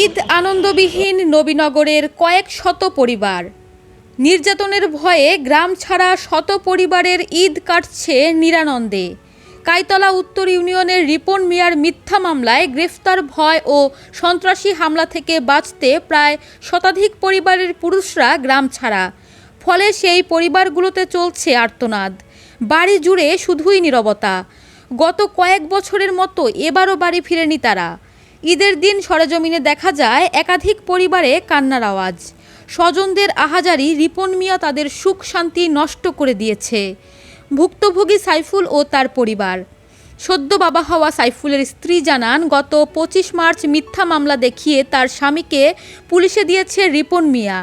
ঈদ আনন্দবিহীন নবীনগরের কয়েক শত পরিবার। নির্যাতনের ভয়ে গ্রাম ছাড়া শত পরিবারের ঈদ কাটছে নিরানন্দে। কাইতলা উত্তর ইউনিয়নের রিপন মিয়ার মিথ্যা মামলায় গ্রেফতার ভয় ও সন্ত্রাসী হামলা থেকে বাঁচতে প্রায় শতাধিক পরিবারের পুরুষরা গ্রাম ছাড়া। ফলে সেই পরিবারগুলোতে চলছে আর্তনাদ। বাড়ি জুড়ে শুধুই নীরবতা। গত কয়েক বছরের মতো এবারও বাড়ি ফিরেনি তারা। ঈদের দিন সরেজমিনে দেখা যায় একাধিক পরিবারে কান্নার আওয়াজ। স্বজনদের আহাজারি রিপন মিয়া তাদের সুখ শান্তি নষ্ট করে দিয়েছে। ভুক্তভোগী সাইফুল ও তার পরিবার। সদ্য বাবা হওয়া সাইফুলের স্ত্রী জানান, গত 25 মার্চ মিথ্যা মামলা দেখিয়ে তার স্বামীকে পুলিশে দিয়েছে রিপন মিয়া।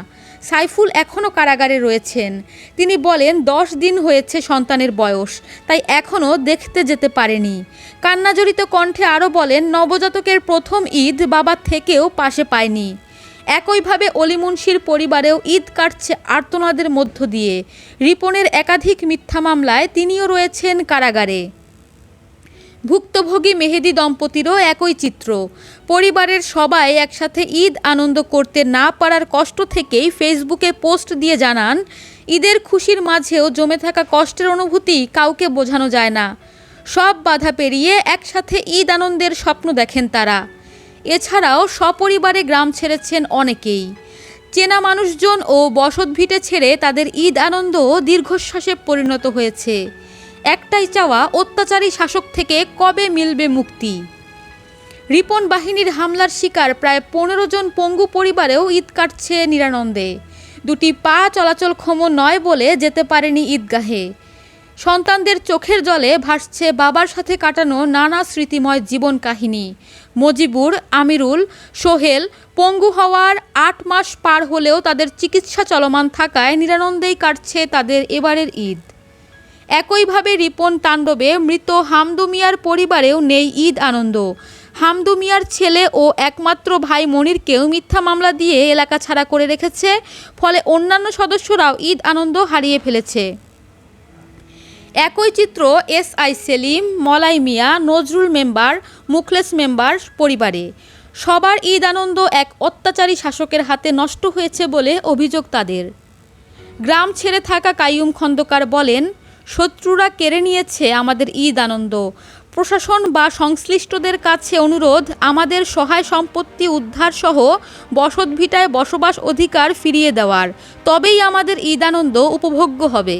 সাইফুল এখনও কারাগারে রয়েছেন। তিনি বলেন, 10 দিন হয়েছে সন্তানের বয়স, তাই এখনও দেখতে যেতে পারেনি। কান্নাজড়িত কণ্ঠে আরও বলেন, নবজাতকের প্রথম ঈদ বাবা থেকেও পাশে পায়নি। একইভাবে অলি মুন্সির পরিবারেও ঈদ কাটছে আর্তনাদের মধ্য দিয়ে। রিপনের একাধিক মিথ্যা মামলায় তিনিও রয়েছেন কারাগারে। ভুক্তভোগী মেহেদি দম্পতিরও একই চিত্র। পরিবারের সবাই একসাথে ঈদ আনন্দ করতে না পারার কষ্ট থেকেই ফেসবুকে পোস্ট দিয়ে জানান, ঈদের খুশির মাঝেও জমে থাকা কষ্টের অনুভূতি কাউকে বোঝানো যায় না। সব বাধা পেরিয়ে একসাথে ঈদ আনন্দের স্বপ্ন দেখেন তারা। এছাড়াও সপরিবারে গ্রাম ছেড়েছেন অনেকেই। চেনা মানুষজন ও বসতভিটে ছেড়ে তাদের ঈদ আনন্দও দীর্ঘশ্বাসে পরিণত হয়েছে। একটাই চাওয়া, অত্যাচারী শাসক থেকে কবে মিলবে মুক্তি। রিপন বাহিনীর হামলার শিকার প্রায় 15 জন পঙ্গু পরিবারেও ঈদ কাটছে নিরানন্দে। দুটি পা চলাচলক্ষম নয় বলে যেতে পারেনি ঈদগাহে। সন্তানদের চোখের জলে ভাসছে বাবার সাথে কাটানো নানা স্মৃতিময় জীবন কাহিনী। মজিবুর, আমিরুল, সোহেল পঙ্গু হওয়ার 8 মাস পার হলেও তাদের চিকিৎসা চলমান থাকায় নিরানন্দেই কাটছে তাদের এবারের ঈদ। একইভাবে রিপন তাণ্ডবে মৃত হামদু মিয়ার পরিবারেও নেই ঈদ আনন্দ। হামদু মিয়ার ছেলে ও একমাত্র ভাই মনিরকেও মিথ্যা মামলা দিয়ে এলাকা ছাড়া করে রেখেছে। ফলে অন্যান্য সদস্যরাও ঈদ আনন্দ হারিয়ে ফেলেছে। একই চিত্র SI সেলিম, মলাই মিয়া, নজরুল মেম্বার, মুখলেস মেম্বার পরিবারে। সবার ঈদ আনন্দ এক অত্যাচারী শাসকের হাতে নষ্ট হয়েছে বলে অভিযোগ তাদের। গ্রাম ছেড়ে থাকা কাইয়ুম খন্দকার বলেন, শত্রুরা কেড়ে নিয়েছে আমাদের ঈদ আনন্দ। প্রশাসন বা সংশ্লিষ্টদের কাছে অনুরোধ, আমাদের সহায় সম্পত্তি উদ্ধার সহ বসতভিটায় বসবাস অধিকার ফিরিয়ে দেওয়ার, তবেই আমাদের ঈদ আনন্দ উপভোগ্য হবে।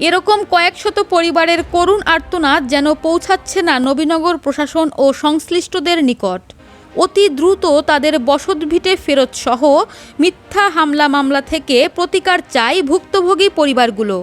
এরকম কয়েক শত পরিবারের করুণ আর্তনাদ যেন পৌঁছাচ্ছে না নবীনগর প্রশাসন ও সংশ্লিষ্টদের নিকট। অতি দ্রুত তাদের বসতভিটে ফেরত সহ মিথ্যা হামলা মামলা থেকে প্রতিকার চায় ভুক্তভোগী পরিবারগুলো।